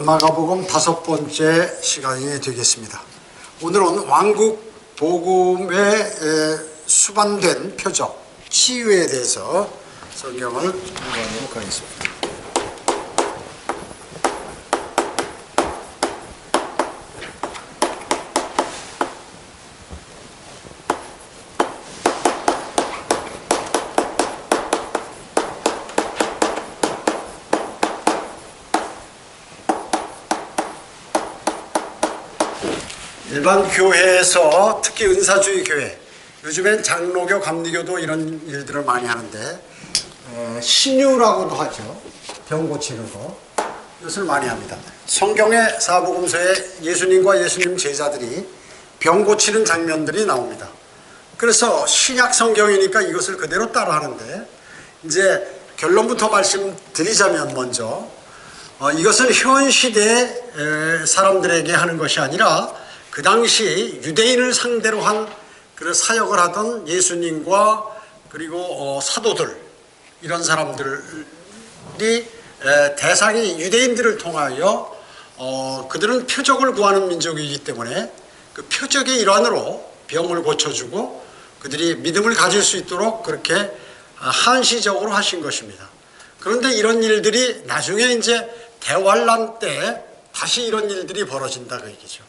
마가복음 5번째 시간이 되겠습니다. 오늘은 왕국 복음에 수반된 표적, 치유에 대해서 성경을 공부하도록 하겠습니다. 일반 교회에서 특히 은사주의 교회, 요즘엔 장로교, 감리교도 이런 일들을 많이 하는데 신유라고도 하죠. 병 고치는 거. 이것을 많이 합니다. 성경의 사복음서에 예수님과 예수님 제자들이 병 고치는 장면들이 나옵니다. 그래서 신약 성경이니까 이것을 그대로 따라 하는데, 이제 결론부터 말씀드리자면 먼저 이것은 현 시대 사람들에게 하는 것이 아니라 그 당시 유대인을 상대로 한 그런 사역을 하던 예수님과 그리고 사도들, 이런 사람들이 대상이 유대인들을 통하여 그들은 표적을 구하는 민족이기 때문에 그 표적의 일환으로 병을 고쳐주고 그들이 믿음을 가질 수 있도록 그렇게 한시적으로 하신 것입니다. 그런데 이런 일들이 나중에 이제 대환란 때 다시 이런 일들이 벌어진다 그 얘기죠.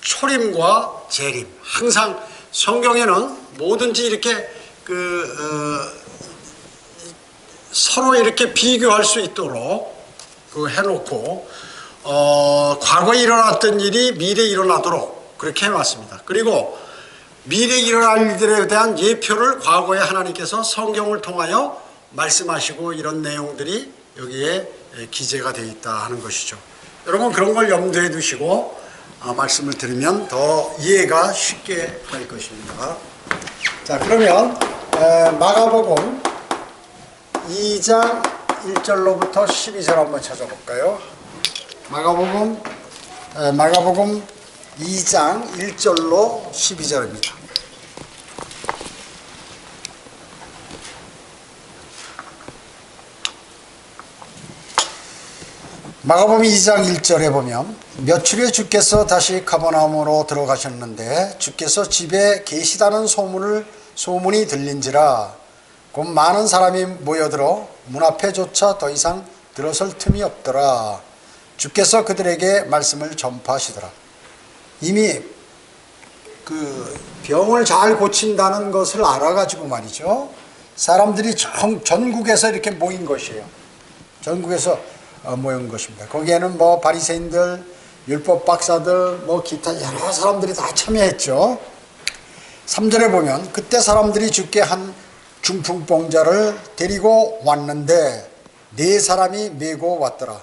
초림과 재림, 항상 성경에는 뭐든지 이렇게 서로 이렇게 비교할 수 있도록 해놓고 과거에 일어났던 일이 미래에 일어나도록 그렇게 해놨습니다. 그리고 미래에 일어날 일들에 대한 예표를 과거에 하나님께서 성경을 통하여 말씀하시고 이런 내용들이 여기에 기재가 되어 있다 하는 것이죠. 여러분 그런 걸 염두에 두시고 말씀을 들으면 더 이해가 쉽게 될 것입니다. 자, 그러면 마가복음 2장 1절로부터 12절 한번 찾아볼까요? 마가복음 2장 1절로 12절입니다. 마가복음 2장 1절에 보면 며칠에 주께서 다시 가버나움으로 들어가셨는데 주께서 집에 계시다는 소문이 들린지라 곧 많은 사람이 모여들어 문 앞에조차 더 이상 들어설 틈이 없더라. 주께서 그들에게 말씀을 전파하시더라. 이미 그 병을 잘 고친다는 것을 알아가지고 말이죠, 사람들이 전국에서 이렇게 모인 것이에요. 전국에서 모인 것입니다. 거기에는 뭐 바리새인들, 율법 박사들, 뭐 기타 여러 사람들이 다 참여했죠. 3절에 보면 그때 사람들이 주께 한 중풍병자를 데리고 왔는데 4사람이 메고 왔더라.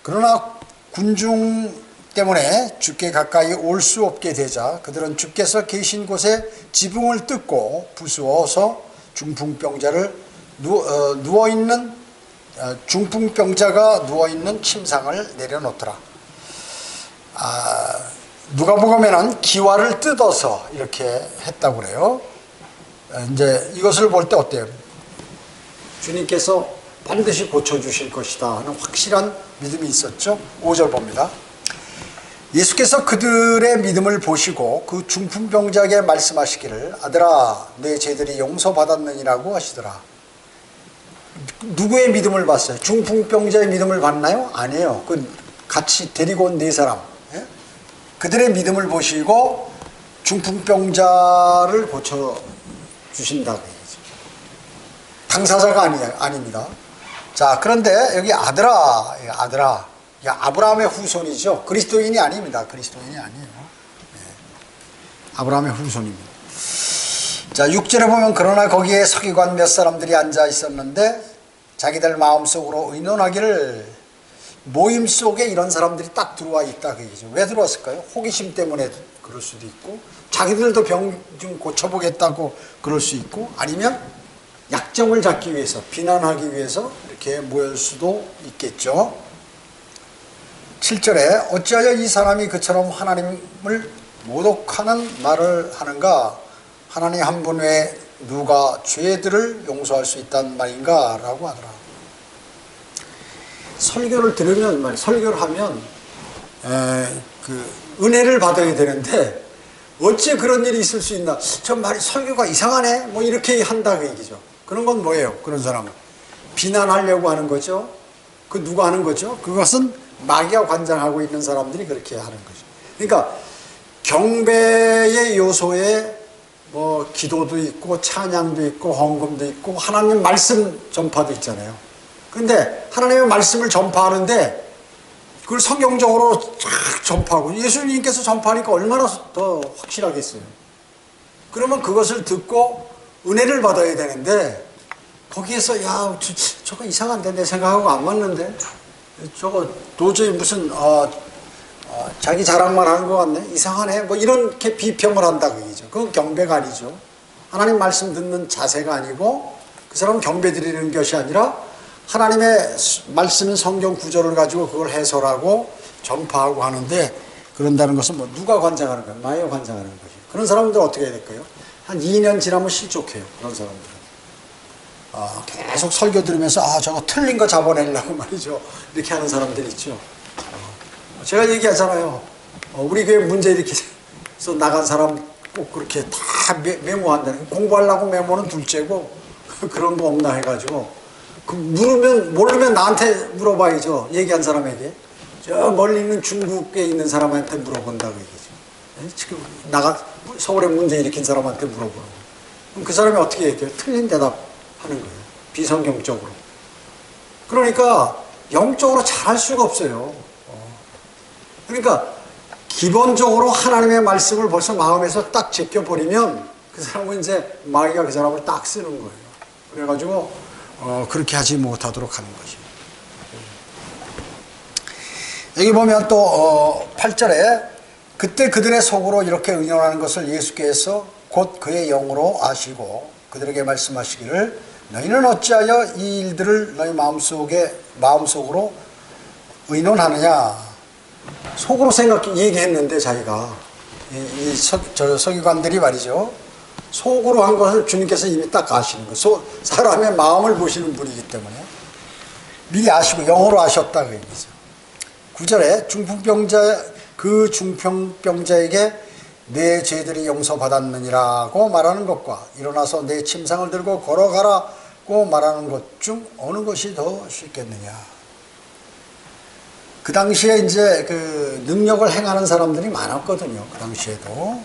그러나 군중 때문에 주께 가까이 올 수 없게 되자 그들은 주께서 계신 곳에 지붕을 뜯고 부수어서 중풍병자를 중풍병자가 누워있는 침상을 내려놓더라. 누가복음에는 기와를 뜯어서 이렇게 했다고 그래요. 이제 이것을 볼 때 어때요? 주님께서 반드시 고쳐주실 것이다 하는 확실한 믿음이 있었죠. 5절 봅니다. 예수께서 그들의 믿음을 보시고 그 중풍병자에게 말씀하시기를 아들아 내 죄들이 용서받았느니라고 하시더라. 누구의 믿음을 봤어요? 중풍병자의 믿음을 봤나요? 아니에요. 같이 데리고 온 4사람, 그들의 믿음을 보시고 중풍병자를 고쳐주신다고 얘기죠. 당사자가 아닙니다. 자, 그런데 여기 아들아, 아브라함의 후손이죠. 그리스도인이 아닙니다. 그리스도인이 아니에요. 아브라함의 후손입니다. 자, 6절에 보면 그러나 거기에 서기관 몇 사람들이 앉아 있었는데 자기들 마음속으로 의논하기를, 모임 속에 이런 사람들이 딱 들어와 있다 그 얘기죠. 왜 들어왔을까요? 호기심 때문에 그럴 수도 있고, 자기들도 병 좀 고쳐보겠다고 그럴 수 있고, 아니면 약점을 잡기 위해서, 비난하기 위해서 이렇게 모일 수도 있겠죠. 7절에 어찌하여 이 사람이 그처럼 하나님을 모독하는 말을 하는가? 하나님 한 분 외에 누가 죄들을 용서할 수 있단 말인가? 라고 하더라. 설교를 들으면, 설교를 하면, 그, 은혜를 받아야 되는데, 어찌 그런 일이 있을 수 있나? 저 말이 설교가 이상하네? 뭐 이렇게 한다고 얘기죠. 그런 건 뭐예요? 그런 사람은. 비난하려고 하는 거죠. 그 누가 하는 거죠? 그것은 마귀가 관장하고 있는 사람들이 그렇게 하는 거죠. 그러니까 경배의 요소에 뭐 기도도 있고 찬양도 있고 헌금도 있고 하나님 말씀 전파도 있잖아요. 그런데 하나님의 말씀을 전파하는데 그걸 성경적으로 쫙 전파하고 예수님께서 전파하니까 얼마나 더 확실하겠어요. 그러면 그것을 듣고 은혜를 받아야 되는데 거기에서 야 저거 이상한데 내 생각하고 안 맞는데 저거 도저히 무슨 자기 자랑만 하는 것 같네 이상하네 뭐 이렇게 비평을 한다 그 얘기죠. 그건 경배가 아니죠. 하나님 말씀 듣는 자세가 아니고 그 사람은 경배 드리는 것이 아니라 하나님의 말씀인 성경 구절을 가지고 그걸 해설하고 전파하고 하는데 그런다는 것은 뭐 누가 관장하는 거예요? 마귀가 관장하는 거죠. 그런 사람들 어떻게 해야 될까요? 한 2년 지나면 실족해요. 그런 사람들은. 계속 설교 들으면서 저거 틀린 거 잡아내려고 말이죠. 이렇게 하는 사람들 있죠. 제가 얘기하잖아요. 우리 교회 문제 일으켜서 나간 사람 꼭 그렇게 다 메모한다는 공부하려고 메모는 둘째고 그런 거 없나 해가지고 모르면 나한테 물어봐야죠. 얘기한 사람에게. 저 멀리 있는 중국에 있는 사람한테 물어본다고 얘기죠. 지금 서울에 문제 일으킨 사람한테 물어보라고. 그럼 그 사람이 어떻게 얘기해요? 틀린 대답 하는 거예요. 비성경적으로. 그러니까 영적으로 잘할 수가 없어요. 그러니까 기본적으로 하나님의 말씀을 벌써 마음에서 딱 제껴버리면 그 사람은 이제 마귀가 그 사람을 딱 쓰는 거예요. 그래가지고 그렇게 하지 못하도록 하는 것이죠. 여기 보면 또 8절에 그때 그들의 속으로 이렇게 의논하는 것을 예수께서 곧 그의 영으로 아시고 그들에게 말씀하시기를 너희는 어찌하여 이 일들을 너희 마음속으로 의논하느냐. 속으로 얘기했는데 자기가 저 서기관들이 말이죠. 속으로 한 것을 주님께서 이미 딱 아시는 거예요. 사람의 마음을 보시는 분이기 때문에 미리 아시고 영으로 아셨다 그 얘기죠. 9절에 그 중풍병자에게 내 죄들이 용서받았느니라고 말하는 것과 일어나서 내 침상을 들고 걸어가라고 말하는 것 중 어느 것이 더 쉽겠느냐. 그 당시에 이제 그 능력을 행하는 사람들이 많았거든요. 그 당시에도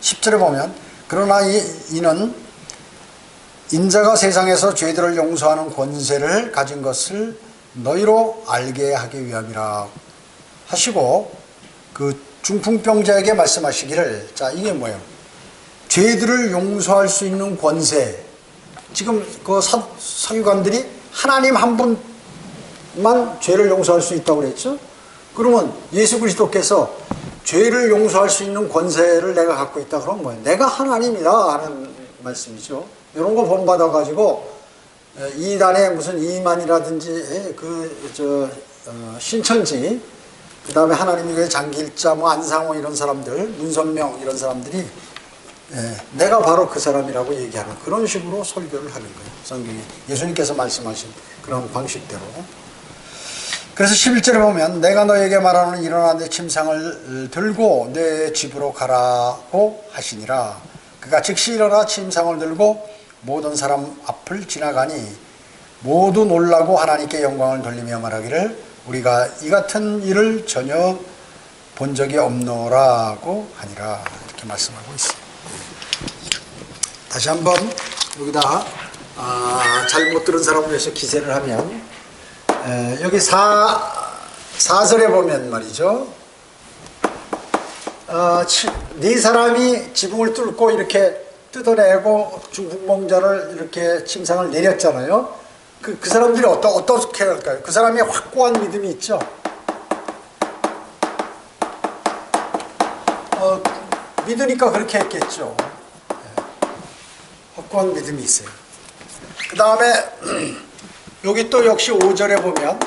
10절에 보면 그러나 이는 인자가 세상에서 죄들을 용서하는 권세를 가진 것을 너희로 알게 하기 위함이라 하시고 그 중풍병자에게 말씀하시기를 자 이게 뭐예요? 죄들을 용서할 수 있는 권세. 지금 그 서기관들이 하나님 한 분만 죄를 용서할 수 있다고 그랬죠? 그러면 예수 그리스도께서 죄를 용서할 수 있는 권세를 내가 갖고 있다 그러면 뭐예요? 내가 하나님이다 하는 말씀이죠. 이런 거 본받아 가지고 이단의 무슨 이만이라든지 신천지 그 다음에 하나님의 장길자 뭐 안상호 이런 사람들 문선명 이런 사람들이 내가 바로 그 사람이라고 얘기하는 그런 식으로 설교를 하는 거예요. 성경이 예수님께서 말씀하신 그런 방식대로. 그래서 11절에 보면 내가 너에게 말하는 일어나 내 침상을 들고 내 집으로 가라고 하시니라. 그가 즉시 일어나 침상을 들고 모든 사람 앞을 지나가니 모두 놀라고 하나님께 영광을 돌리며 말하기를 우리가 이 같은 일을 전혀 본 적이 없노라고 하니라. 이렇게 말씀하고 있어요. 다시 한번 여기다 잘못 들은 사람을 위해서 기재를 하면 여기 4절에 보면 말이죠. 네 사람이 지붕을 뚫고 이렇게 뜯어내고 중풍병자를 이렇게 침상을 내렸잖아요. 그 사람들이 어떻게 할까요? 그 사람이 확고한 믿음이 있죠. 믿으니까 그렇게 했겠죠. 확고한 믿음이 있어요. 그 다음에 여기 또 역시 5절에 보면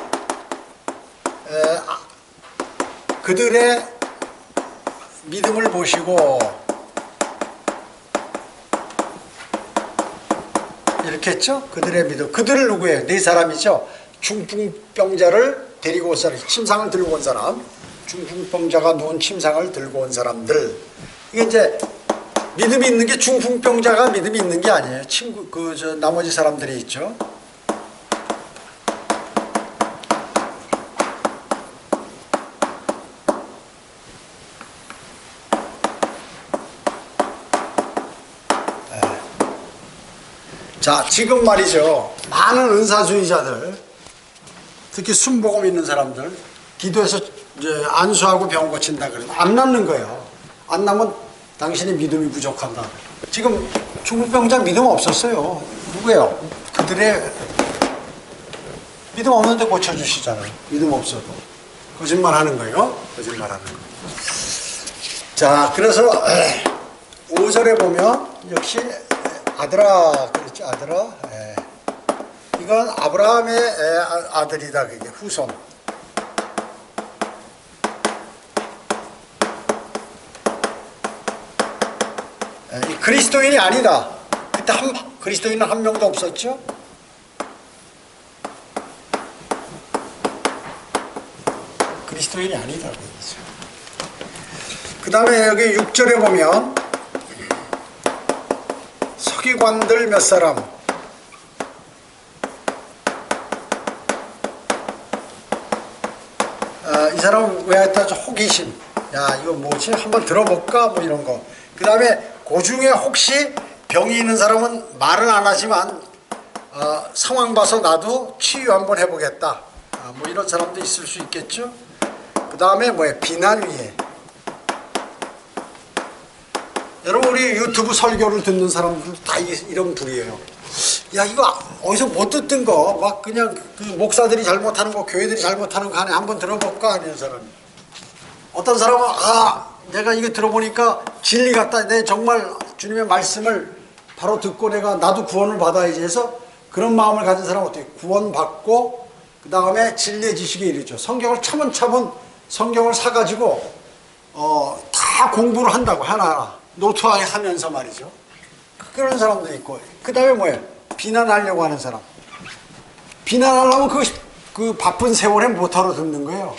그들의 믿음을 보시고 이렇게 했죠. 그들의 믿음. 그들을 누구예요? 네 사람이죠. 중풍병자를 데리고 온 사람, 침상을 들고 온 사람, 중풍병자가 누운 침상을 들고 온 사람들. 이게 이제 믿음이 있는 게 중풍병자가 믿음이 있는 게 아니에요. 나머지 사람들이 있죠. 자, 지금 말이죠. 많은 은사주의자들, 특히 순복음 있는 사람들, 기도해서 이제 안수하고 병 고친다 그러면 안 낫는 거예요. 안 나면 당신이 믿음이 부족한다. 지금 중풍병자 믿음 없었어요. 누구예요? 그들의 믿음 없는데 고쳐주시잖아요. 믿음 없어도. 거짓말 하는 거예요. 거짓말 하는 거. 자, 그래서 5절에 보면 역시 아들아, 그렇죠. 아들아. 이건 아브라함의 아들이다. 그게 후손. 그리스도인이 아니다. 그때 그리스도인은 한 명도 없었죠. 그리스도인이 아니다. 그 다음에 여기 6절에 보면 서기관들 몇 사람, 이 사람은 왜 했다? 호기심. 야, 이거 뭐지? 한번 들어볼까? 뭐 이런 거. 그 다음에 그 중에 혹시 병이 있는 사람은 말은 안 하지만 상황 봐서 나도 치유 한번 해보겠다. 뭐 이런 사람도 있을 수 있겠죠. 그 다음에 뭐예요? 비난 위에. 여러분, 우리 유튜브 설교를 듣는 사람들 다 이런 부류예요. 야, 이거 어디서 못 듣던 거 막 그냥 그 목사들이 잘못하는 거, 교회들이 잘못하는 거 안에 한번 들어볼까 하는 사람이. 어떤 사람은 내가 이거 들어보니까 진리 같다. 내 정말 주님의 말씀을 바로 듣고 내가 나도 구원을 받아야지 해서 그런 마음을 가진 사람은 어떻게 구원받고 그 다음에 진리의 지식에 이르죠. 성경을 차분차분 성경을 사가지고 다 공부를 한다고 하나하나 노트화에 하면서 말이죠. 그런 사람도 있고 그 다음에 뭐예요? 비난하려고 하는 사람. 비난하려면 그 바쁜 세월에 못하러 듣는 거예요.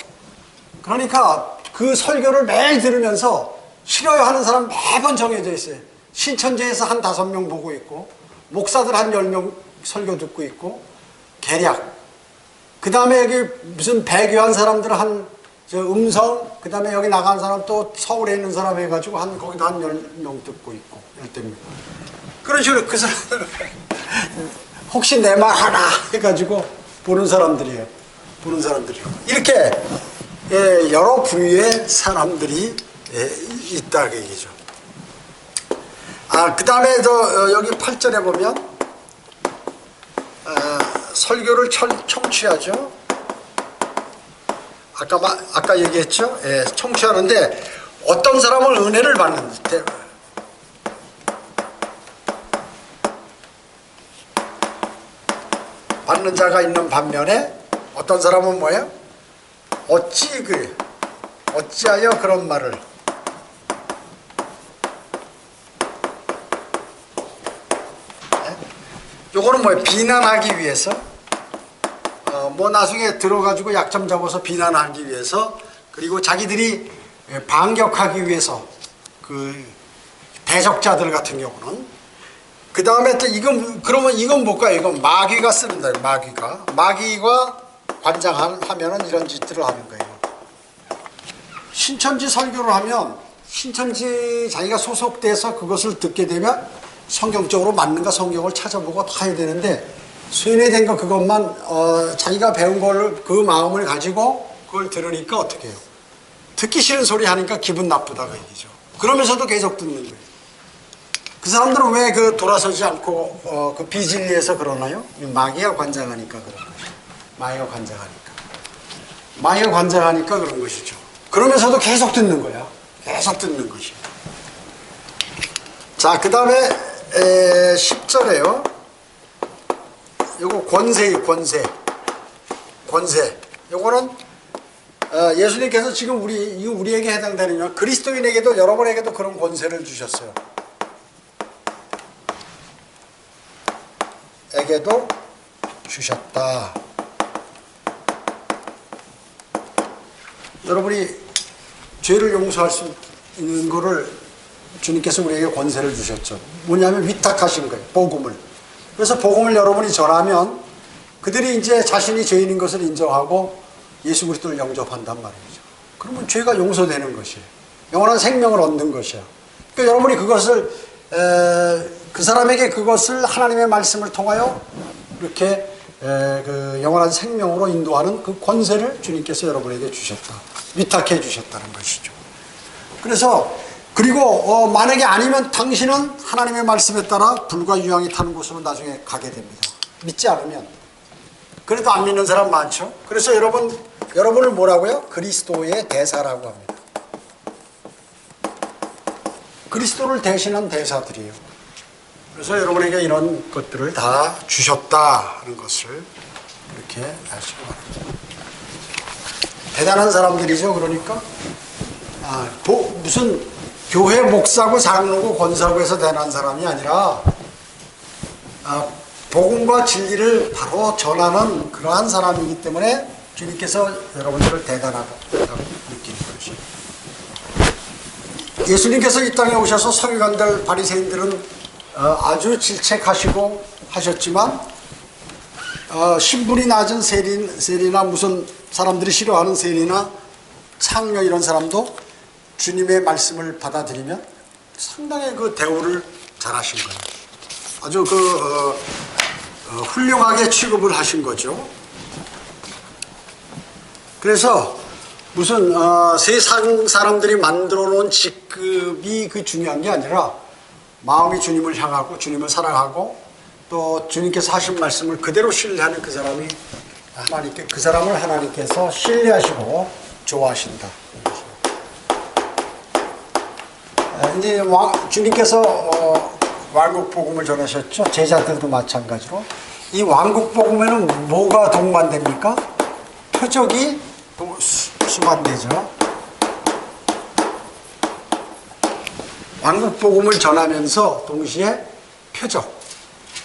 그러니까 그 설교를 매일 들으면서 싫어요 하는 사람 매번 정해져 있어요. 신천지에서 한 5명 보고 있고 목사들 한 10명 설교 듣고 있고 계략. 그 다음에 여기 무슨 배교한 사람들 음성, 그 다음에 여기 나간 사람 또 서울에 있는 사람 해가지고 거기도 한 10명 듣고 있고 10명. 그런 식으로 그 사람들 혹시 내 말 하나 해가지고 보는 사람들이에요. 보는 사람들이에요. 이렇게 여러 부류의 사람들이 있다 그 얘기죠. 그 다음에 여기 8절에 보면 설교를 청취하죠. 아까 얘기했죠. 청취하는데 어떤 사람은 은혜를 받는데 받는 자가 있는 반면에 어떤 사람은 뭐예요? 어찌하여 그런 말을 요거는 뭐예요? 비난하기 위해서 뭐 나중에 들어가지고 약점 잡아서 비난하기 위해서 그리고 자기들이 반격하기 위해서 그 대적자들 같은 경우는 그 다음에 또 그러면 이건 뭘까요? 이건 마귀가 쓰는다. 마귀가 관장하면은 이런 짓들을 하는 거예요. 신천지 설교를 하면 신천지 자기가 소속돼서 그것을 듣게 되면 성경적으로 맞는가 성경을 찾아보고 다 해야 되는데 수련된 거 그것만 자기가 배운 걸 그 마음을 가지고 그걸 들으니까 어떻게 해요? 듣기 싫은 소리 하니까 기분 나쁘다 그 얘기죠. 그러면서도 계속 듣는 거예요. 그 사람들은 왜 돌아서지 않고 그 비진리에서 그러나요? 마귀가 관장하니까 그런 거죠. 마귀가 관장하니까 그런 것이죠. 그러면서도 계속 듣는 거야. 계속 듣는 것이에요. 자, 그 다음에 10절에요. 요거 권세. 요거는 예수님께서 지금 우리에게 해당되는 그리스도인에게도 여러분에게도 그런 권세를 주셨어요. 에게도 주셨다. 여러분이 죄를 용서할 수 있는 거를 주님께서 우리에게 권세를 주셨죠. 뭐냐면 위탁하신 거예요. 복음을. 그래서 복음을 여러분이 전하면 그들이 이제 자신이 죄인인 것을 인정하고 예수 그리스도를 영접한단 말이죠. 그러면 죄가 용서되는 것이에요. 영원한 생명을 얻는 것이에요. 그러니까 여러분이 그것을 그 사람에게 그것을 하나님의 말씀을 통하여 이렇게 그 영원한 생명으로 인도하는 그 권세를 주님께서 여러분에게 주셨다. 위탁해 주셨다는 것이죠. 그래서 그리고 만약에 아니면 당신은 하나님의 말씀에 따라 불과 유황이 타는 곳으로 나중에 가게 됩니다. 믿지 않으면. 그래도 안 믿는 사람 많죠. 그래서 여러분을 뭐라고요? 그리스도의 대사라고 합니다. 그리스도를 대신한 대사들이에요. 그래서 여러분에게 이런 것들을 다 주셨다 하는 것을 이렇게 아시고 바랍니다. 대단한 사람들이죠. 그러니까 무슨 교회 목사고 장로고 권사고 해서 대단한 사람이 아니라 복음과 진리를 바로 전하는 그러한 사람이기 때문에 주님께서 여러분들을 대단하다고 느끼는 것이죠. 예수님께서 이 땅에 오셔서 서기관들 바리새인들은 아주 질책하시고 하셨지만 신분이 낮은 세리나 무슨 사람들이 싫어하는 세리나 창녀 이런 사람도 주님의 말씀을 받아들이면 상당히 그 대우를 잘하신 거예요. 아주 훌륭하게 취급을 하신 거죠. 그래서 무슨 세상 사람들이 만들어 놓은 직급이 그 중요한 게 아니라 마음이 주님을 향하고 주님을 사랑하고 또 주님께서 하신 말씀을 그대로 신뢰하는 그 사람이 그 사람을 하나님께서 신뢰하시고 좋아하신다. 이제 주님께서 왕국 복음을 전하셨죠. 제자들도 마찬가지로. 이 왕국 복음에는 뭐가 동반됩니까? 표적이 수반되죠. 왕국 복음을 전하면서 동시에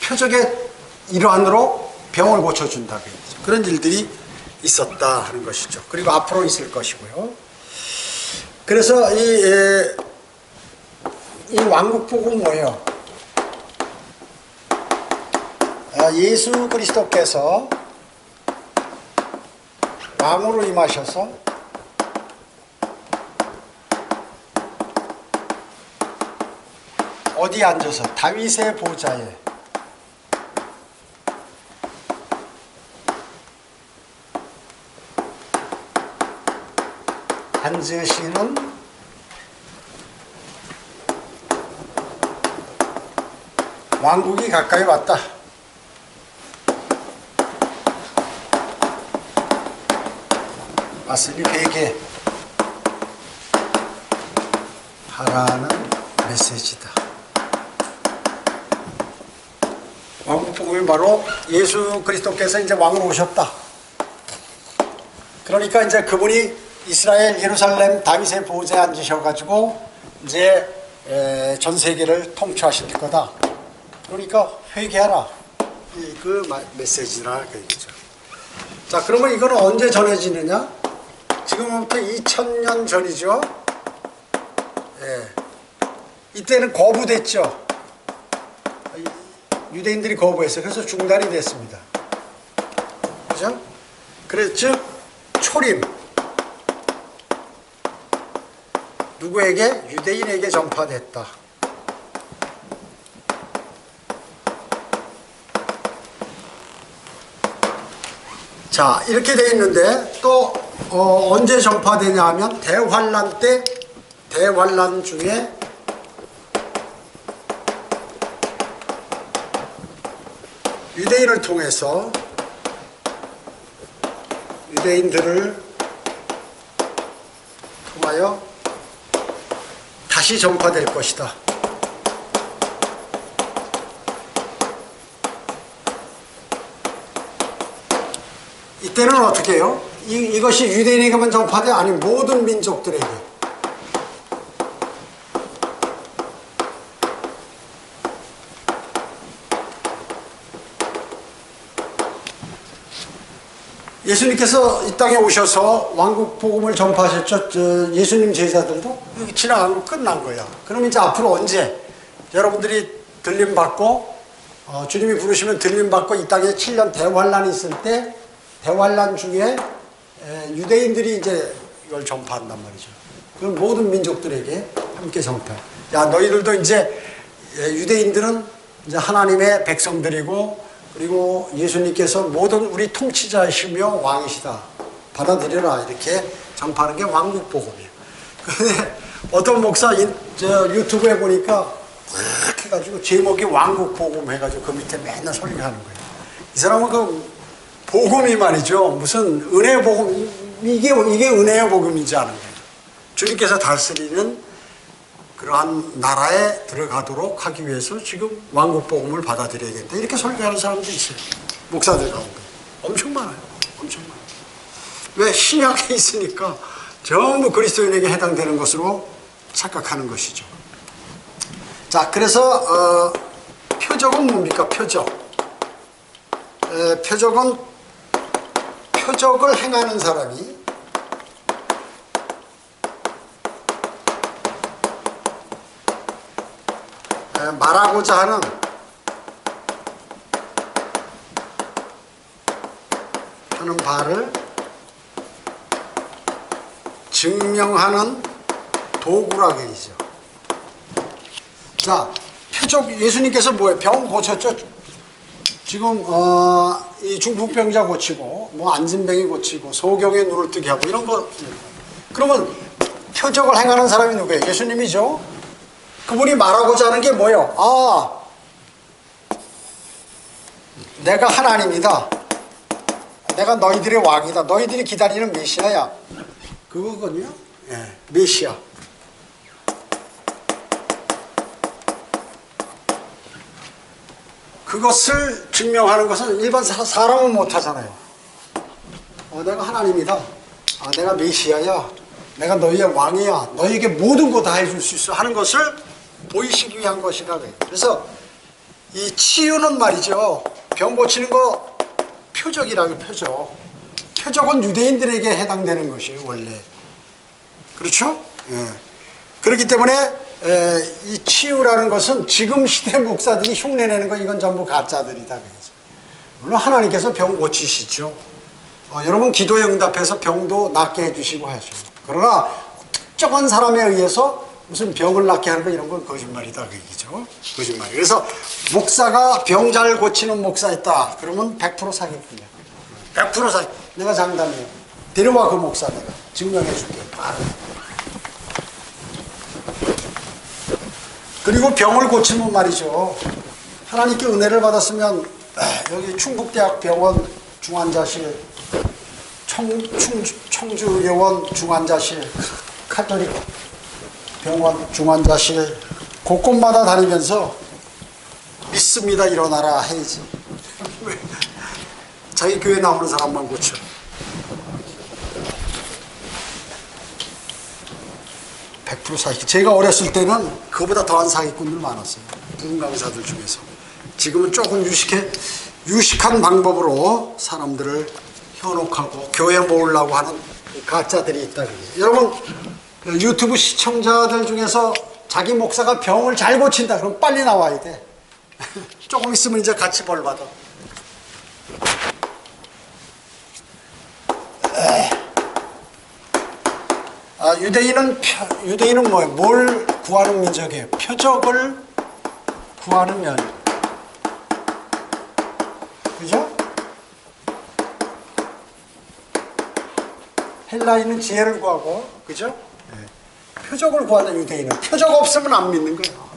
표적의 일환으로 병을 고쳐준다. 그런 일들이 있었다 하는 것이죠. 그리고 앞으로 있을 것이고요. 그래서 이 왕국 복음은 뭐예요? 예수 그리스도께서 왕으로 임하셔서 어디에 앉아서 다윗의 보좌에 앉으시는 왕국이 가까이 왔다. 왔으니 회개하라는 메시지다. 왕국 복음이 바로 예수 그리스도께서 이제 왕으로 오셨다. 그러니까 이제 그분이 이스라엘 예루살렘 다윗의 보좌에 앉으셔가지고 이제 전 세계를 통치하실 거다. 그러니까 회개하라. 그 메시지라 그랬죠. 자, 그러면 이거는 언제 전해지느냐? 지금부터 2000년 전이죠. 이때는 거부됐죠. 유대인들이 거부했어요. 그래서 중단이 됐습니다. 그죠? 그래서 즉 초림, 누구에게? 유대인에게 전파됐다. 자, 이렇게 돼 있는데 또 언제 전파되냐 하면 대환란 때, 대환란 중에 유대인을 통해서 유대인들을 통하여 다시 전파될 것이다. 이때는 어떻게 해요? 이것이 유대인에게만 전파돼? 아니 모든 민족들에게. 예수님께서 이 땅에 오셔서 왕국 복음을 전파하셨죠. 예수님 제자들도 여기 지나간 거 끝난 거야. 그럼 이제 앞으로 언제 여러분들이 들림 받고 주님이 부르시면 들림 받고 이 땅에 7년 대환란이 있을 때 대환란 중에 유대인들이 이제 이걸 전파한단 말이죠. 그럼 모든 민족들에게 함께 전파. 야, 너희들도 이제 유대인들은 이제 하나님의 백성들이고, 그리고 예수님께서 모든 우리 통치자이시며 왕이시다. 받아들여라. 이렇게 전파하는 게 왕국 복음이에요. 그런데 어떤 목사 유튜브에 보니까 막 해가지고 제목이 왕국 복음 해가지고 그 밑에 맨날 설교하는 거예요. 이 사람은 그 복음이 말이죠. 무슨 은혜의 복음, 이게 은혜의 복음이지 않은 거예요. 주님께서 다스리는 그러한 나라에 들어가도록 하기 위해서 지금 왕국 복음을 받아들여야겠다. 이렇게 설교하는 사람도 있어요. 목사들 가운데. 엄청 많아요. 엄청 많아요. 왜? 신약에 있으니까 전부 그리스도인에게 해당되는 것으로 착각하는 것이죠. 자, 그래서 표적은 뭡니까? 표적. 표적은 표적을 행하는 사람이 말하고자 하는 바를 증명하는 도구라 그러죠. 자, 표적, 예수님께서 뭐예요? 병 고쳤죠? 지금 이 중풍병자 고치고 뭐 안진뱅이 고치고 소경의 눈을 뜨게 하고 이런 거. 그러면 표적을 행하는 사람이 누구예요? 예수님이죠. 그분이 말하고자 하는 게 뭐예요? 아, 내가 하나님이다. 내가 너희들의 왕이다. 너희들이 기다리는 메시아야. 그거거든요. 예, 메시아. 그것을 증명하는 것은 일반 사람은 못하잖아요. 내가 하나님이다. 아, 내가 메시아야. 내가 너희의 왕이야. 너희에게 모든 거 다 해줄 수 있어 하는 것을 보이시기 위한 것이다. 그래서 이 치유는 말이죠. 병 고치는 거 표적이라고. 표적. 표적은 유대인들에게 해당되는 것이에요. 원래. 그렇죠? 예. 그렇기 때문에 이 치유라는 것은 지금 시대 목사들이 흉내내는 거 이건 전부 가짜들이다. 그래서. 물론 하나님께서 병 고치시죠. 여러분 기도에 응답해서 병도 낫게 해주시고 하죠. 그러나 특정한 사람에 의해서 무슨 병을 낫게 하는 거 이런 건 거짓말이다. 그 얘기죠. 거짓말. 그래서 목사가 병 잘 고치는 목사였다. 그러면 100% 사기꾼이야. 100% 사기. 내가 장담해요. 데려와 그 목사 내가 증명해 줄게. 그리고 병을 고치면 말이죠. 하나님께 은혜를 받았으면 여기 충북대학 병원 중환자실, 청주의료원 중환자실, 카톨릭 병원 중환자실 곳곳마다 다니면서 믿습니다 일어나라 해야지. 자기 교회 나오는 사람만 고쳐. 사기. 제가 어렸을 때는 그보다 더한 사기꾼들 많았어요. 부흥 강사들 중에서. 지금은 조금 유식한 방법으로 사람들을 현혹하고 교회 모으려고 하는 가짜들이 있다. 여러분 유튜브 시청자들 중에서 자기 목사가 병을 잘 고친다. 그럼 빨리 나와야 돼. 조금 있으면 이제 같이 벌 받아. 유대인은 뭐예요? 뭘 구하는 민족이에요? 표적을 구하는 면. 그죠? 헬라인은 지혜를 구하고, 그죠? 네. 표적을 구하는 유대인은 표적 없으면 안 믿는 거예요.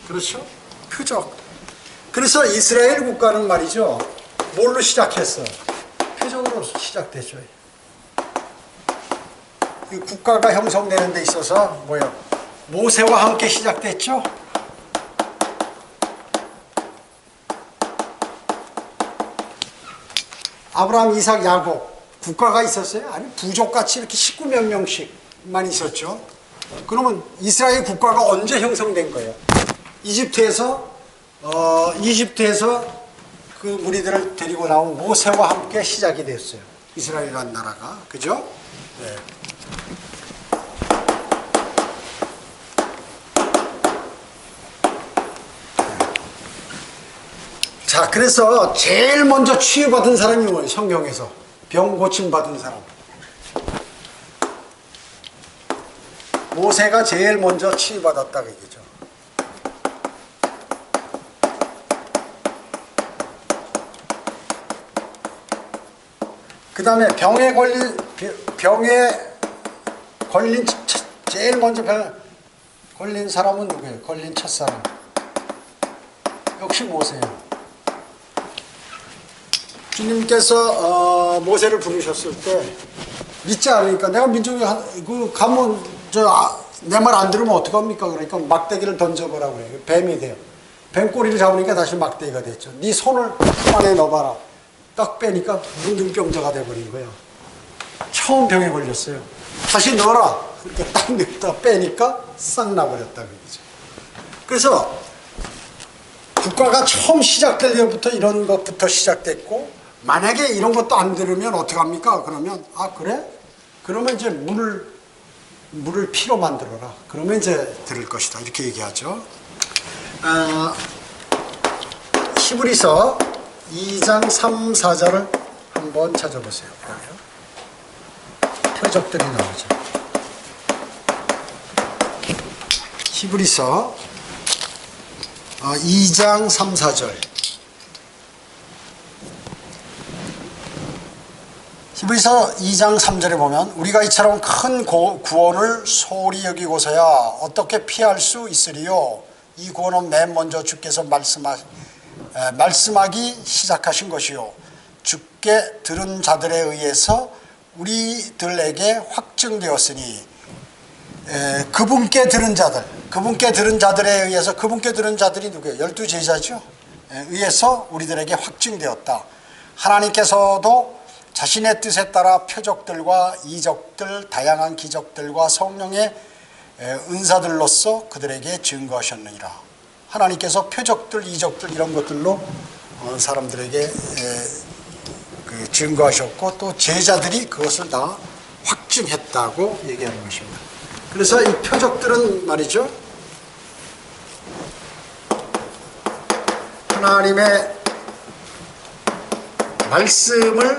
그렇죠? 표적. 그래서 이스라엘 국가는 말이죠. 뭘로 시작했어? 표적으로 시작됐죠. 이 국가가 형성되는 데 있어서 뭐예요? 모세와 함께 시작됐죠? 아브라함, 이삭, 야곱 국가가 있었어요? 아니 부족같이 이렇게 19몇 명씩만 있었죠. 그러면 이스라엘 국가가 언제 형성된 거예요? 이집트에서 그 무리들을 데리고 나온 모세와 함께 시작이 됐어요. 이스라엘이라는 나라가. 그죠? 네. 자, 그래서 제일 먼저 치유받은 사람이 뭐예요? 성경에서 병 고침 받은 사람. 모세가 제일 먼저 치유받았다 얘기죠. 그 다음에 병에 걸린 제일 먼저 걸린 사람은 누구예요? 걸린 첫사람. 역시 모세예요. 주님께서 모세를 부르셨을 때 믿지 않으니까 내가 민족이 가면 내 말 안 들으면 어떡합니까? 그러니까 막대기를 던져보라고 해요. 뱀이 돼요. 뱀 꼬리를 잡으니까 다시 막대기가 됐죠. 네 손을 품 안에 넣어봐라. 딱 빼니까 문둥병자가 돼버린 거예요. 처음 병에 걸렸어요. 다시 넣어라. 이렇게 딱 넣다 빼니까 싹 나버렸다 그러죠. 그래서 국가가 처음 시작될 때부터 이런 것부터 시작됐고, 만약에 이런 것도 안 들으면 어떡합니까? 그러면 그래? 그러면 이제 물을 피로 만들어라. 그러면 이제 들을 것이다. 이렇게 얘기하죠. 히브리서 2장 3, 4절을 한번 찾아보세요. 표적들이 나오죠. 히브리서 2장 3, 4절. 히브리서 2장 3절에 보면 우리가 이처럼 큰 구원을 소홀히 여기고서야 어떻게 피할 수 있으리요? 이 구원은 맨 먼저 주께서 말씀하기 시작하신 것이요, 주께 들은 자들에 의해서 우리들에게 확증되었으니, 그분께 들은 자들에 의해서, 그분께 들은 자들이 누구예요? 12제자죠. 의해서 우리들에게 확증되었다. 하나님께서도 자신의 뜻에 따라 표적들과 이적들, 다양한 기적들과 성령의 은사들로서 그들에게 증거하셨느니라. 하나님께서 표적들, 이적들 이런 것들로 사람들에게 증거하셨고, 또 제자들이 그것을 다 확증했다고 얘기하는 것입니다. 그래서 이 표적들은 말이죠, 하나님의 말씀을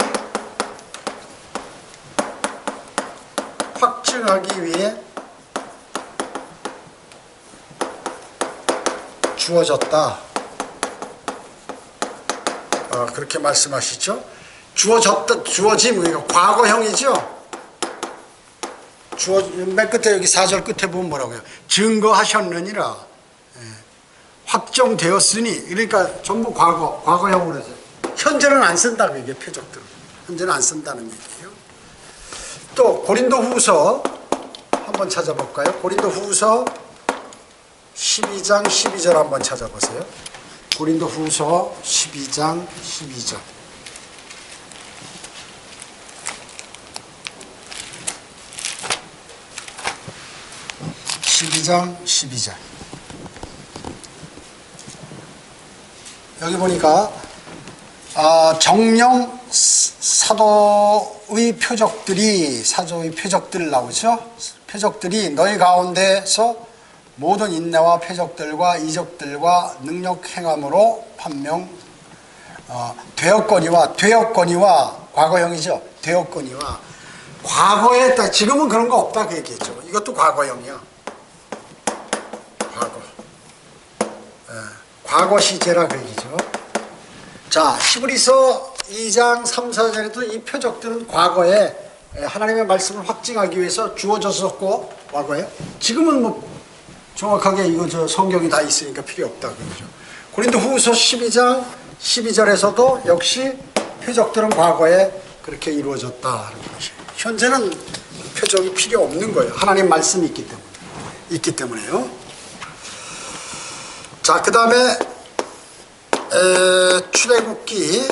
확증하기 위해 주어졌다. 그렇게 말씀하시죠. 주어짐, 과거형이죠. 맨 끝에 여기 4절 끝에 보면 뭐라고요? 증거하셨느니라. 확정되었으니. 그러니까 전부 과거형으로 해서 현재는 안 쓴다. 이게 표적들. 현재는 안 쓴다는 얘기예요. 또 고린도후서 한번 찾아볼까요? 고린도후서 12장 12절 한번 찾아보세요. 고린도후서 12장 12절. 12장 12절. 여기 보니까 정령 사도의 표적들 나오죠. 표적들이 너희 가운데서 모든 인내와 표적들과 이적들과 능력 행함으로 판명 되었거니와 과거형이죠. 되었거니와 과거에 했다. 지금은 그런 거 없다 그 얘기했죠. 이것도 과거형이야. 과거 시제라 그 얘기죠. 자, 히브리서 2장 3, 4절에도 이 표적들은 과거에 하나님의 말씀을 확증하기 위해서 주어졌었고, 과거에. 지금은 뭐 정확하게 이거 성경이 다 있으니까 필요 없다 그러죠. 고린도후서 12장 12절에서도 역시 표적들은 과거에 그렇게 이루어졌다는 것이. 현재는 표적이 필요 없는 거예요. 하나님 말씀이 있기 때문에요. 자, 그 다음에 출애굽기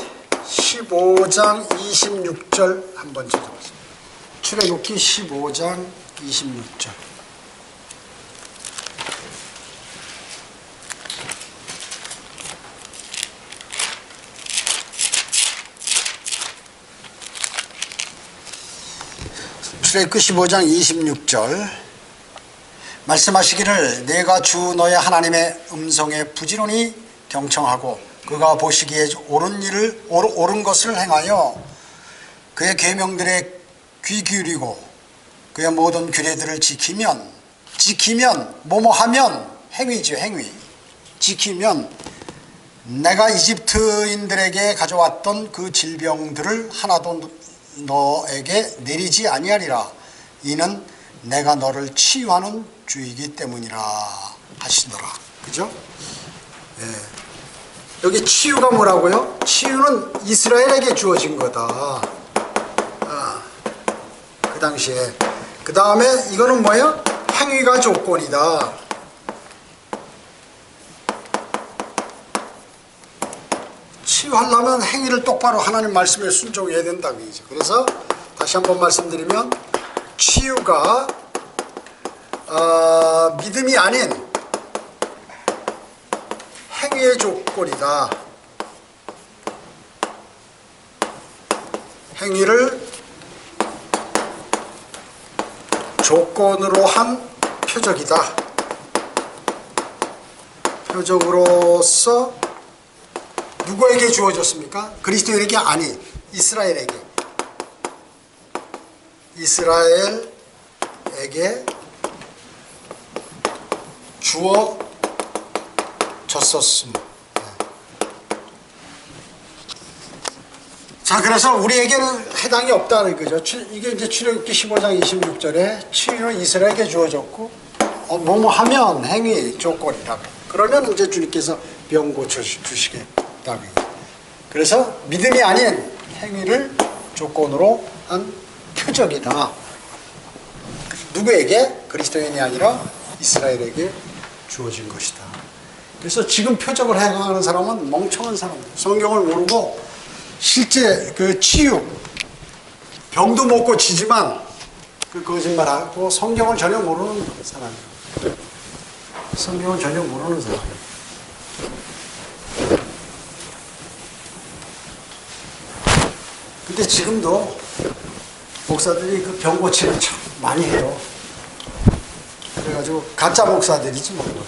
15장 26절 한번 찾아보세요. 출애굽기 15장 26절. 출애굽기 15장 26절 말씀하시기를 내가 주 너의 하나님의 음성에 부지런히 경청하고 그가 보시기에 옳은 것을 행하여 그의 계명들에 귀 기울이고 그의 모든 규례들을 지키면 뭐뭐하면 행위죠. 행위. 지키면 내가 이집트인들에게 가져왔던 그 질병들을 하나도 너에게 내리지 아니하리라. 이는 내가 너를 치유하는 주이기 때문이라 하시더라. 그죠? 예. 여기 치유가 뭐라고요? 치유는 이스라엘에게 주어진 거다. 그 당시에. 그 다음에 이거는 뭐예요? 행위가 조건이다. 치유하려면 행위를 똑바로 하나님 말씀에 순종해야 된다고 얘기죠. 그래서 다시 한번 말씀드리면 치유가 믿음이 아닌 행위의 조건이다. 행위를 조건으로 한 표적이다. 표적으로서 누구에게 주어졌습니까? 그리스도인에게 아니, 이스라엘에게. 이스라엘에게 주어졌었습니다. 자, 그래서 우리에게는 해당이 없다는 거죠. 이게 이제 출애굽기 15장 26절에 치유는 이스라엘에게 주어졌고, 뭐뭐 하면 행위 조건이라고. 그러면 이제 주님께서 병 고쳐주시겠다고. 그래서 믿음이 아닌 행위를 조건으로 한 표적이다. 누구에게? 그리스도인이 아니라 이스라엘에게 주어진 것이다. 그래서 지금 표적을 행하는 사람은 멍청한 사람들. 성경을 모르고 실제 그 치유, 병도 못 고치지만 그 거짓말하고 성경을 전혀 모르는 사람이에요. 성경을 전혀 모르는 사람이에요. 근데 지금도 목사들이 그 병 고치는 참 많이 해요. 그래가지고 가짜 목사들이지 뭐.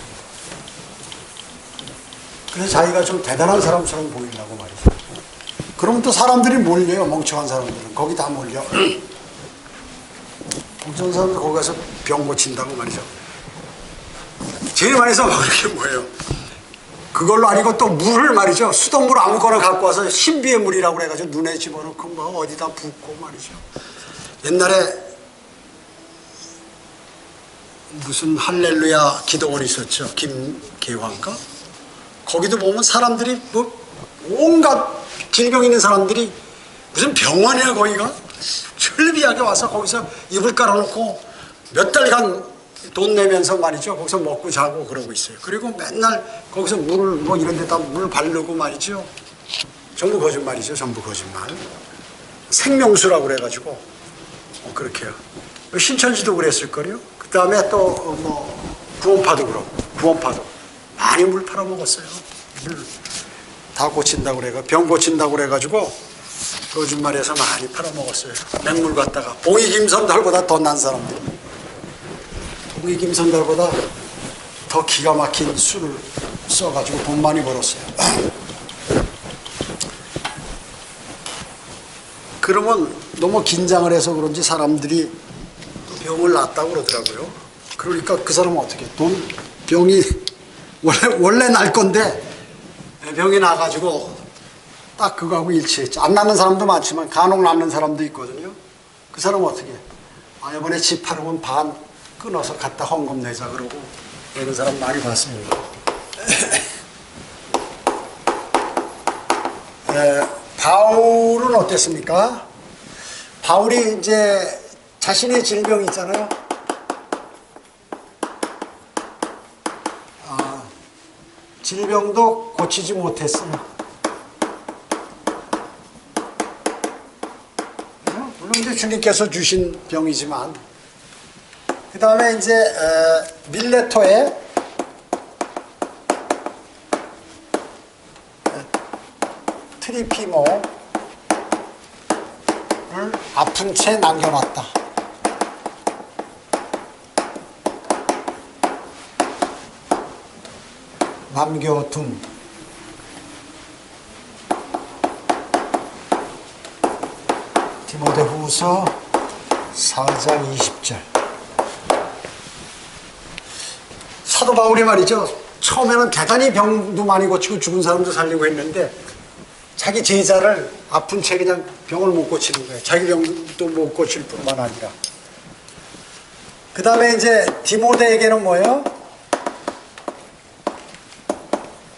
그래서 자기가 좀 대단한 사람처럼 보이려고 말이죠. 그러면 또 사람들이 몰려요. 멍청한 사람들은 거기 다 몰려. 멍청한 사람들 거기 가서 병 고친다고 말이죠. 제일 많이 해서 그게 뭐예요? 그걸로 아니고 또 물을 말이죠. 수돗물 아무거나 갖고 와서 신비의 물이라고 그래가지고 눈에 집어넣고 뭐 어디다 붓고 말이죠. 옛날에 무슨 할렐루야 기도원이 있었죠. 김계환가? 거기도 보면 사람들이 뭐 온갖 질병 있는 사람들이 무슨 병원이야 거기가? 철비하게 와서 거기서 이불 깔아놓고 몇 달간 돈 내면서 말이죠. 거기서 먹고 자고 그러고 있어요. 그리고 맨날 거기서 물을 뭐 이런 데다 물 바르고 말이죠. 전부 거짓말이죠. 전부 거짓말. 생명수라고 그래가지고 그렇게요. 신천지도 그랬을걸요. 그 다음에 또 뭐 구원파도 그렇고 구원파도 많이 물 팔아먹었어요. 물 다 고친다고 그래가 병 고친다고 그래가지고 거짓말해서 많이 팔아먹었어요. 맹물 갖다가 봉이김선달보다 더 난 사람들. 봉이김선달보다 더 기가 막힌 술을 써가지고 돈 많이 벌었어요. 그러면 너무 긴장을 해서 그런지 사람들이 병을 낫다고 그러더라고요. 그러니까 그 사람은 어떻게 병이 원래 날 건데 병이 나가지고 딱 그거하고 일치했죠. 안 낫는 사람도 많지만 간혹 낫는 사람도 있거든요. 그 사람은 어떻게 이번에 집 팔으면 반 끊어서 갖다 헌금 내자 그러고 이런 사람 많이 봤습니다. 바울은 어땠습니까? 바울이 이제 자신의 질병이 있잖아요. 질병도 고치지 못했어요. 물론 이제 주님께서 주신 병이지만, 그 다음에 이제 밀레토에 트리피모를 아픈 채 남겨놨다. 남겨둠. 디모데후서 4장 20절. 사도 바울이 말이죠. 처음에는 대단히 병도 많이 고치고 죽은 사람도 살리고 했는데 자기 제자를 아픈 채 그냥 병을 못 고치는 거예요. 자기 병도 못 고칠 뿐만 아니라. 그 다음에 이제 디모데에게는 뭐예요?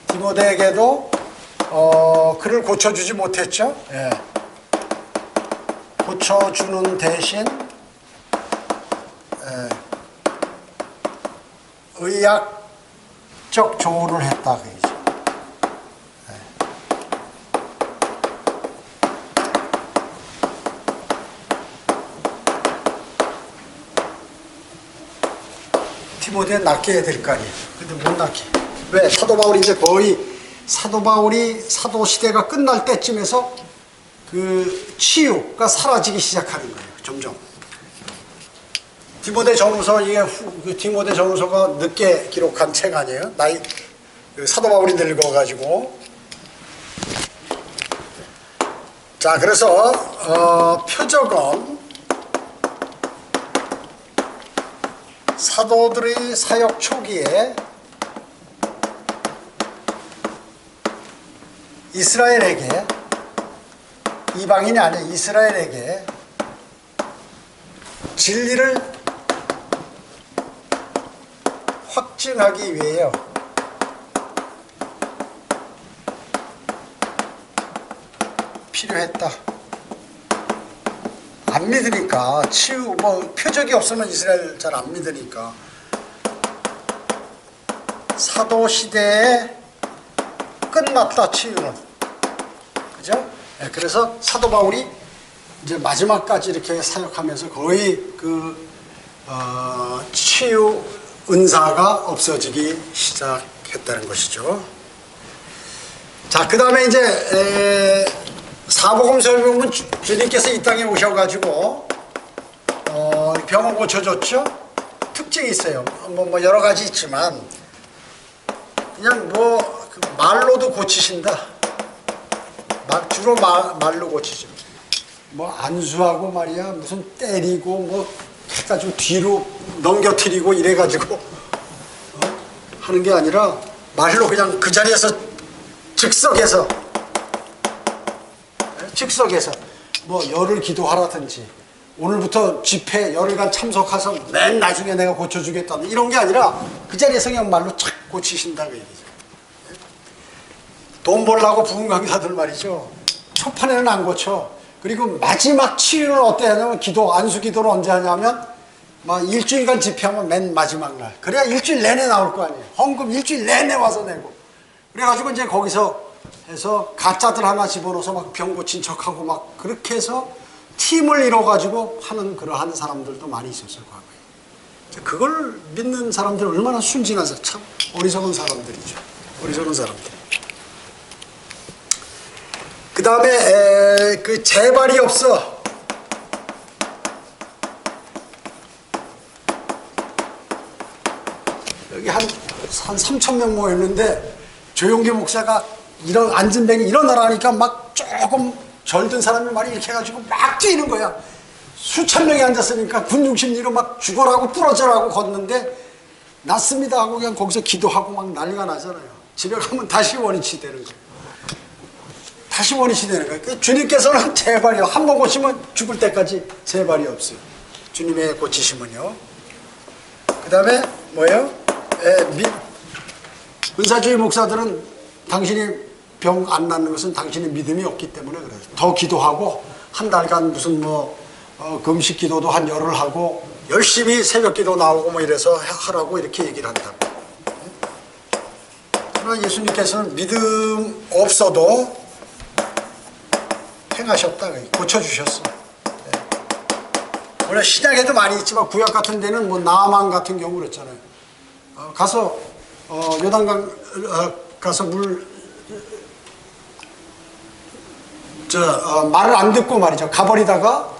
디모데에게도 그를 고쳐주지 못했죠. 예. 고쳐주는 대신 의학적 조언을 했다 그러죠. 디모데는 낫게 해야 될 거 아니에요. 근데 못 낫게. 왜? 사도 바울이 이제 거의 사도 바울이 사도 시대가 끝날 때쯤에서 그 치유가 사라지기 시작하는 거예요. 점점. 디모데 전후서 이게 디모데 전후서가 늦게 기록한 책 아니에요? 그 사도 바울이 늙어가지고. 자, 그래서 표적은 사도들의 사역 초기에 이스라엘에게, 이방인이 아니라 이스라엘에게 진리를 확증하기 위해요. 필요했다. 안 믿으니까 표적이 없으면 이스라엘 잘 안 믿으니까 사도 시대에 끝났다. 치유는, 그죠? 네, 그래서 사도 바울이 이제 마지막까지 이렇게 사역하면서 거의 치유 은사가 없어지기 시작했다는 것이죠. 자, 그 다음에 이제 사복음서에 보면 주님께서 이 땅에 오셔가지고 병을 고쳐줬죠. 특징이 있어요. 뭐 여러 가지 있지만 그냥 말로도 고치신다. 주로 말로 고치죠. 안수하고 말이야 무슨 때리고 해가지고 뒤로 넘겨뜨리고 이래가지고 하는 게 아니라 말로 그냥 그 자리에서 즉석에서 열흘 기도하라든지 오늘부터 집회 열흘간 참석해서 맨 나중에 내가 고쳐주겠다는 이런 게 아니라 그 자리에서 그냥 말로 착 고치신다 그 얘기죠. 돈 벌라고 부흥 강사들 말이죠. 초판에는 안 고쳐. 그리고 마지막 치유는 어떻게 하냐면 안수 기도를 언제 하냐면 일주일간 집회하면 맨 마지막 날. 그래야 일주일 내내 나올 거 아니에요. 헌금 일주일 내내 와서 내고. 그래가지고 이제 거기서 해서 가짜들 하나 집어넣어서 병 고친 척하고 그렇게 해서 팀을 이뤄가지고 하는 그러한 사람들도 많이 있었어요, 과거에. 그걸 믿는 사람들 얼마나 순진해서 참 어리석은 사람들이죠. 어리석은 사람들. 그 다음에 그 재발이 없어. 여기 한 3,000명 모였는데 조용기 목사가 앉은 뱅이 일어나라니까 조금 절든 사람이 이렇게 해가지고 뛰는 거야. 수천 명이 앉았으니까 군중심리로 죽어라고 부러져라고 걷는데 낫습니다 하고 그냥 거기서 기도하고 난리가 나잖아요. 집에 가면 다시 원위치 되는 거예요. 다시 원위치 되는 거예요. 주님께서는 재발이요. 한 번 고치면 죽을 때까지 재발이 없어요. 주님의 고치심은요. 그 다음에 뭐예요? 은사주의 목사들은 당신이 병 안 낫는 것은 당신의 믿음이 없기 때문에 그래요. 더 기도하고 한 달간 무슨 금식 기도도 한 열흘 하고 열심히 새벽 기도 나오고 이래서 하라고 이렇게 얘기를 한다고. 그러나 예수님께서는 믿음 없어도 행하셨다. 고쳐주셨어. 원래 신약에도 많이 있지만 구약 같은 데는 나아만 같은 경우 그랬잖아요. 가서 요단강 가서 말을 안 듣고 말이죠. 가버리다가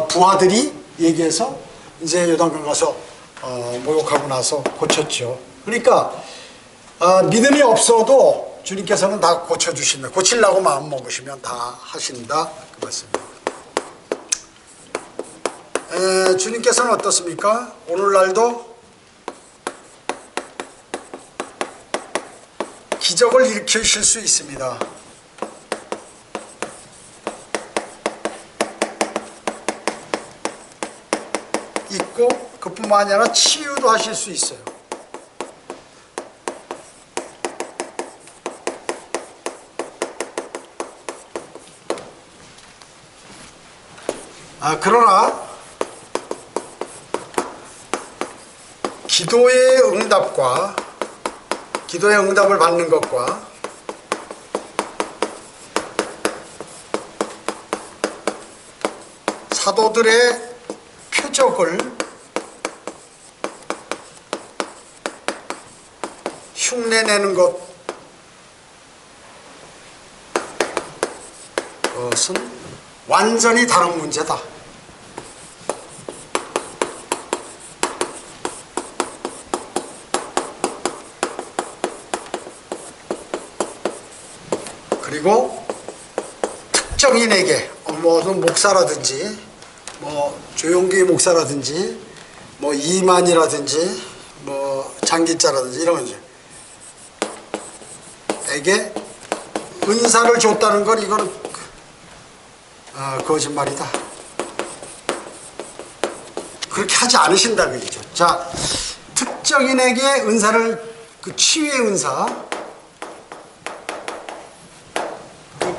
부하들이 얘기해서 이제 요단강 가서 목욕하고 나서 고쳤죠. 그러니까 믿음이 없어도 주님께서는 다 고쳐주신다. 고치려고 마음 먹으시면 다 하신다. 그 말씀입니다. 주님께서는 어떻습니까? 오늘날도 기적을 일으키실 수 있습니다. 있고 그뿐만 아니라 치유도 하실 수 있어요. 그러나 기도의 응답을 받는 것과 사도들의 표적을 흉내내는 것은 완전히 다른 문제다. 그리고 특정인에게 어떤 목사라든지 조용기 목사라든지 이만이라든지 장기자라든지 이런 에게 은사를 줬다는 건 이거는 거짓말이다. 그렇게 하지 않으신다 그러죠. 자, 특정인에게 은사를 치유의 은사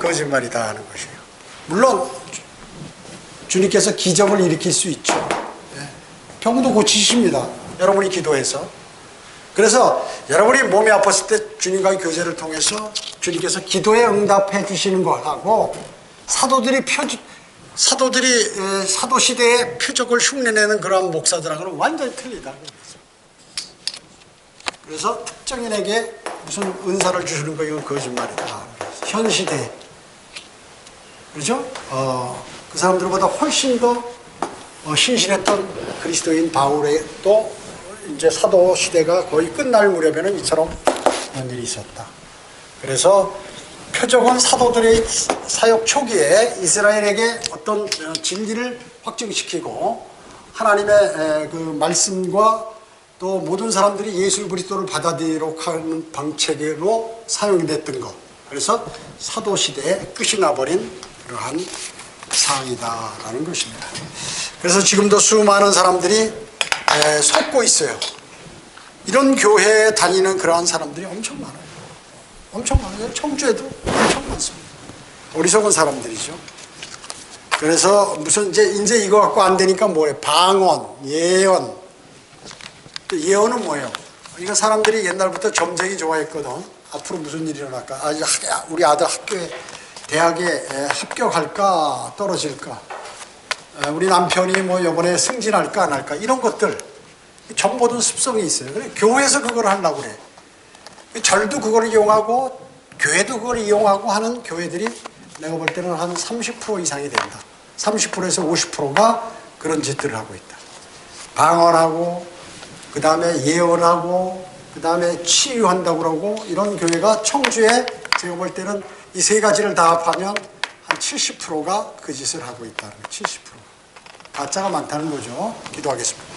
거짓말이다 하는 것이에요. 물론 주님께서 기적을 일으킬 수 있죠. 병도 고치십니다. 여러분이 기도해서. 그래서 여러분이 몸이 아팠을 때 주님과의 교제를 통해서 주님께서 기도에 응답해 주시는 것하고 사도시대의 표적을 흉내내는 그러한 목사들하고는 완전히 틀리다. 그래서 특정인에게 무슨 은사를 주시는 거 이건 거짓말이다. 현 시대에 그렇죠? 그 사람들보다 훨씬 더 신실했던 그리스도인 바울의 또 이제 사도 시대가 거의 끝날 무렵에는 이처럼 이런 일이 있었다. 그래서 표적은 사도들의 사역 초기에 이스라엘에게 어떤 진리를 확증시키고 하나님의 그 말씀과 또 모든 사람들이 예수 그리스도를 받아들이도록 하는 방책으로 사용이 됐던 것. 그래서 사도 시대에 끝이 나버린 그러한 상황이다라는 것입니다. 그래서 지금도 수많은 사람들이 속고 있어요. 이런 교회에 다니는 그러한 사람들이 엄청 많아요. 엄청 많아요. 청주에도 엄청 많습니다. 어리석은 사람들이죠. 그래서 무슨 이제 이거 갖고 안 되니까 뭐예요? 방언, 예언. 또 예언은 뭐예요? 이거 사람들이 옛날부터 점쟁이 좋아했거든. 앞으로 무슨 일이 일어날까? 우리 아들 대학에 합격할까 떨어질까? 우리 남편이 이번에 승진할까 안 할까? 이런 것들 정보든 습성이 있어요. 그래 교회에서 그걸 하려고 그래. 절도 그걸 이용하고 교회도 그걸 이용하고 하는 교회들이 내가 볼 때는 한 30% 이상이 된다. 30%에서 50%가 그런 짓들을 하고 있다. 방언하고 그 다음에 예언하고 그 다음에 치유한다고 그러고 이런 교회가 청주에 제가 볼 때는 이 세 가지를 다 합하면 한 70%가 그 짓을 하고 있다는 거예요. 70%. 가짜가 많다는 거죠. 기도하겠습니다.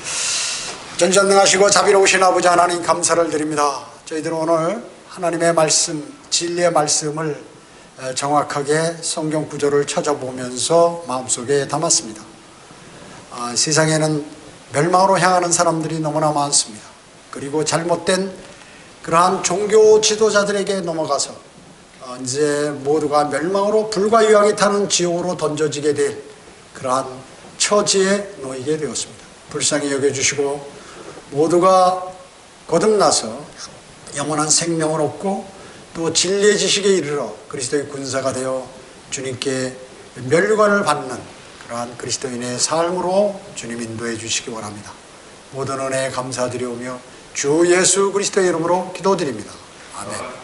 전지전능하시고 자비로우신 아버지 하나님 감사를 드립니다. 저희들은 오늘 하나님의 말씀, 진리의 말씀을 정확하게 성경 구절을 찾아보면서 마음속에 담았습니다. 세상에는 멸망으로 향하는 사람들이 너무나 많습니다. 그리고 잘못된 그러한 종교 지도자들에게 넘어가서 이제 모두가 멸망으로 불과 유황이 타는 지옥으로 던져지게 될 그러한 처지에 놓이게 되었습니다. 불쌍히 여겨주시고 모두가 거듭나서 영원한 생명을 얻고 또 진리의 지식에 이르러 그리스도의 군사가 되어 주님께 면류관을 받는 그러한 그리스도인의 삶으로 주님 인도해 주시기 원합니다. 모든 은혜에 감사드리오며 주 예수 그리스도의 이름으로 기도드립니다. 아멘.